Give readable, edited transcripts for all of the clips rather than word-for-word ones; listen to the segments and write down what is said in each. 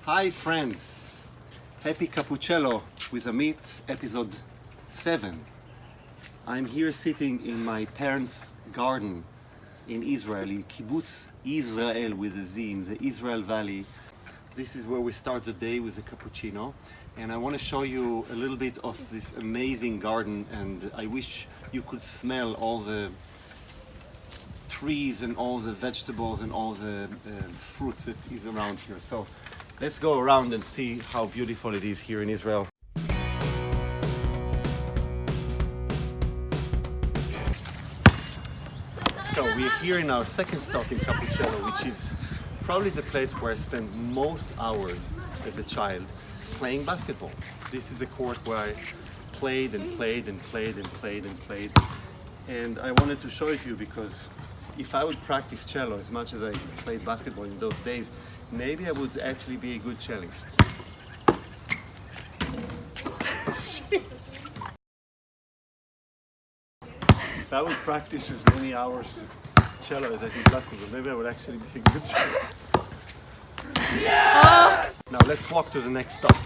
Hi friends, happy CappuCello with Amit, episode 7. I'm here sitting in my parents' garden in Israel, in Kibbutz Israel with a Z, in the Israel Valley. This is where we start the day with a cappuccino, and I want to show you a little bit of this amazing garden, and I wish you could smell all the trees and all the vegetables and all the fruits that is around here. So let's go around and see how beautiful it is here in Israel. So we're here in our second stop in CappuCello, which is probably the place where I spent most hours as a child playing basketball. This is a court where I played and played and played and played and played. And I wanted to show it to you because if I would practice cello as much as I played basketball in those days, maybe I would actually be a good cellist. If I would practice as many hours cello as I did basketball, maybe I would actually be a good cellist. Yes! Now let's walk to the next stop.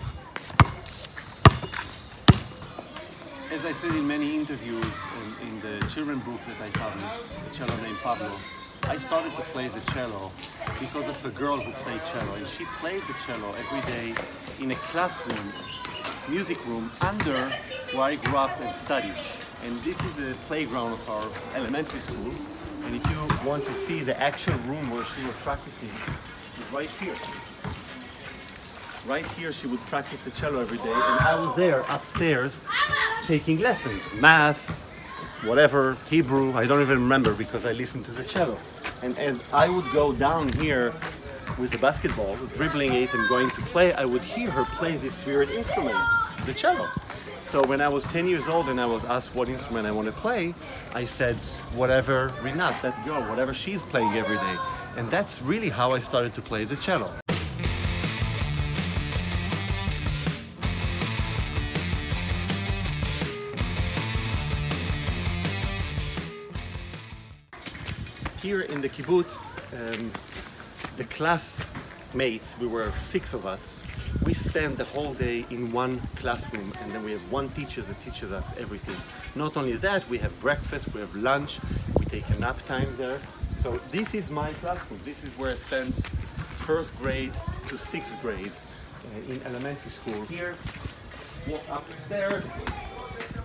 As I said in many interviews and in the children book that I published, a cello named Pablo, I started to play the cello because of a girl who played cello, and she played the cello every day in a classroom, music room, under where I grew up and studied. And this is a playground of our elementary school, and if you want to see the actual room where she was practicing, it's right here. Right here she would practice the cello every day, and I was there upstairs taking lessons, math, whatever, Hebrew, I don't even remember because I listened to the cello. And as I would go down here with the basketball, dribbling it and going to play, I would hear her play this weird instrument, the cello. So when I was 10 years old and I was asked what instrument I want to play, I said, whatever Rinat, that girl, whatever she's playing every day. And that's really how I started to play the cello. Here in the kibbutz, the classmates, we were 6 of us, we spend the whole day in one classroom, and then we have one teacher that teaches us everything. Not only that, we have breakfast, we have lunch, we take a nap time there. So this is my classroom. This is where I spent 1st grade to 6th grade in elementary school. Here, walk up the stairs,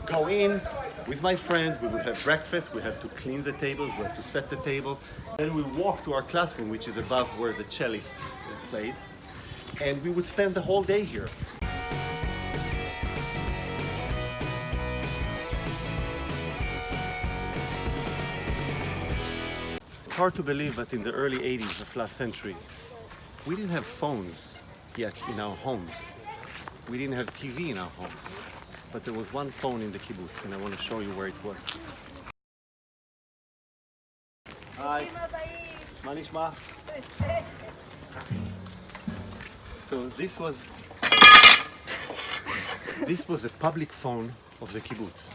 go in with my friends, we would have breakfast, we have to clean the tables, we have to set the table. Then we walk to our classroom, which is above where the cellist played, and we would spend the whole day here. It's hard to believe that in the early 80s of last century, we didn't have phones yet in our homes. We didn't have TV in our homes. But there was one phone in the kibbutz, and I want to show you where it was. Hi. מה נשמע? So this was a public phone of the kibbutz.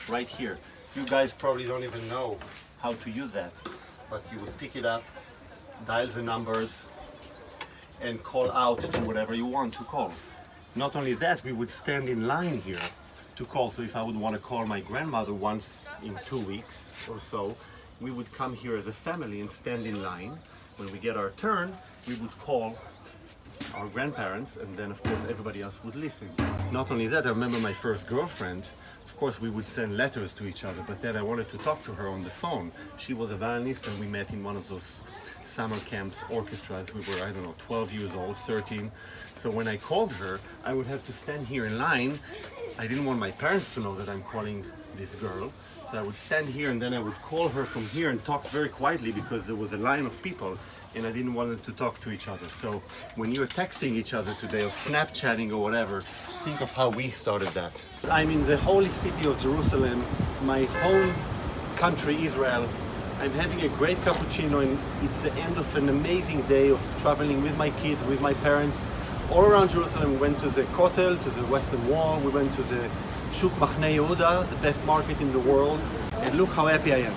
Right here. You guys probably don't even know how to use that, but you would pick it up, dial the numbers, and call out to whatever you want to call. Not only that, we would stand in line here to call. So if I would want to call my grandmother once in 2 weeks or so, we would come here as a family and stand in line. When we get our turn, we would call our grandparents, and then of course everybody else would listen. Not only that, I remember my first girlfriend. Of course we would send letters to each other, but then I wanted to talk to her on the phone. She was a violinist, and we met in one of those summer camps, orchestras. We were, I don't know, 12 years old, 13. So when I called her, I would have to stand here in line. I didn't want my parents to know that I'm calling this girl. So I would stand here, and then I would call her from here and talk very quietly because there was a line of people and I didn't want them to talk to each other. So when you're texting each other today or Snapchatting or whatever, think of how we started that. I'm in the holy city of Jerusalem, my home country, Israel. I'm having a great cappuccino, and it's the end of an amazing day of traveling with my kids, with my parents, all around Jerusalem. We went to the Kotel, to the Western Wall, we went to the Shuk Machne Yehuda, the best market in the world, and look how happy I am.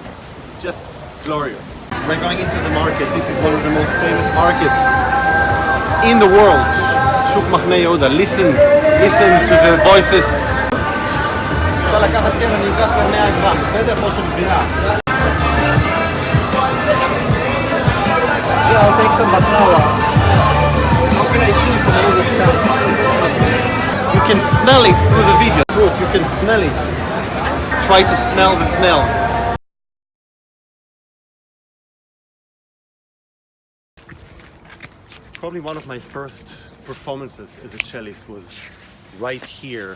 Just glorious. We're going into the market. This is one of the most famous markets in the world. שוק מחנה יהודה. Listen to the voices. אפשר לקחת כן, אני אקח כבר 100 גרם, בסדר? פה של גבינה. Yeah, I'll take some baklava. How can I choose from all this stuff? You can smell it through the video. Look, you can smell it. Try to smell the smells. Probably one of my first performances as a cellist was right here.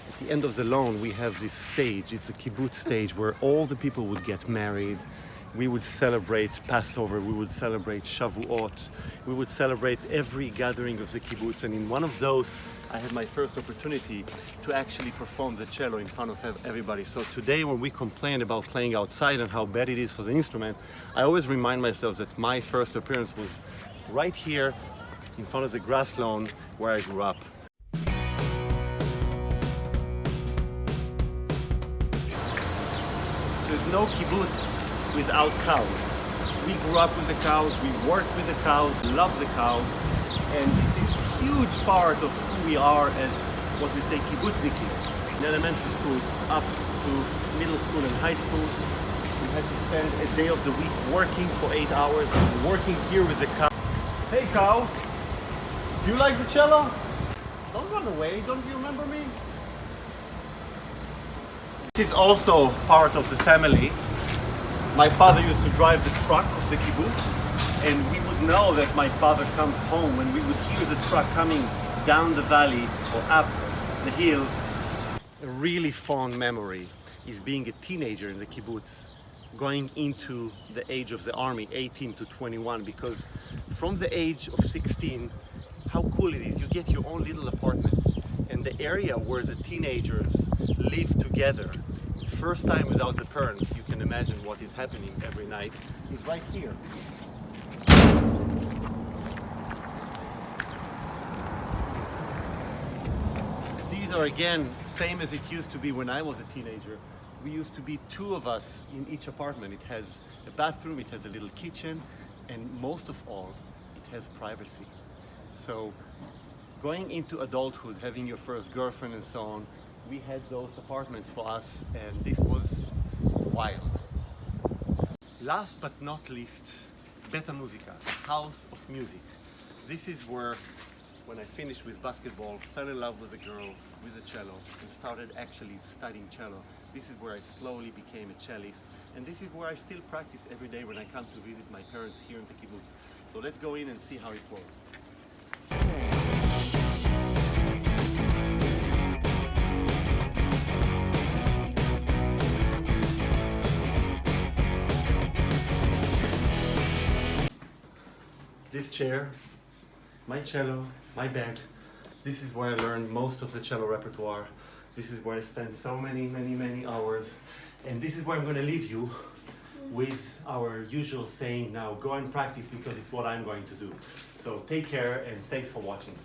At the end of the lawn we have this stage. It's a kibbutz stage where all the people would get married. We would celebrate Passover, we would celebrate Shavuot, we would celebrate every gathering of the kibbutz, and in one of those I had my first opportunity to actually perform the cello in front of everybody. So today when we complain about playing outside and how bad it is for the instrument, I always remind myself that my first appearance was right here in front of the grass lawn where I grew up. There's no kibbutz without cows. We grew up with the cows, we worked with the cows, love the cows, and this is a huge part of who we are as what we say kibbutznikim. In elementary school up to middle school and high school, we had to spend a day of the week working for 8 hours, working here with the cow. Hey cow, do you like the cello? Don't run away, don't you remember me? This is also part of the family. My father used to drive the truck of the kibbutz, and we would know that my father comes home when we would hear the truck coming down the valley or up the hill. A really fond memory is being a teenager in the kibbutz, going into the age of the army, 18 to 21, because from the age of 16, how cool it is, you get your own little apartment, and the area where the teenagers live together, first time without the parents, you can imagine what is happening every night, is right here. These are again, same as it used to be when I was a teenager. We used to be 2 of us in each apartment. It has a bathroom, it has a little kitchen, and most of all, it has privacy. So going into adulthood, having your first girlfriend and so on, we had those apartments for us, and this was wild. Last but not least, Beta Musica, House of Music. This is where, when I finished with basketball, fell in love with a girl with a cello and started actually studying cello. This is where I slowly became a cellist, and this is where I still practice every day when I come to visit my parents here in the kibbutz. So let's go in and see how it goes. This chair, my cello, my bed, this is where I learned most of the cello repertoire. This is where I spent so many hours. And this is where I'm going to leave you with our usual saying now, go and practice because it's what I'm going to do. So take care and thanks for watching.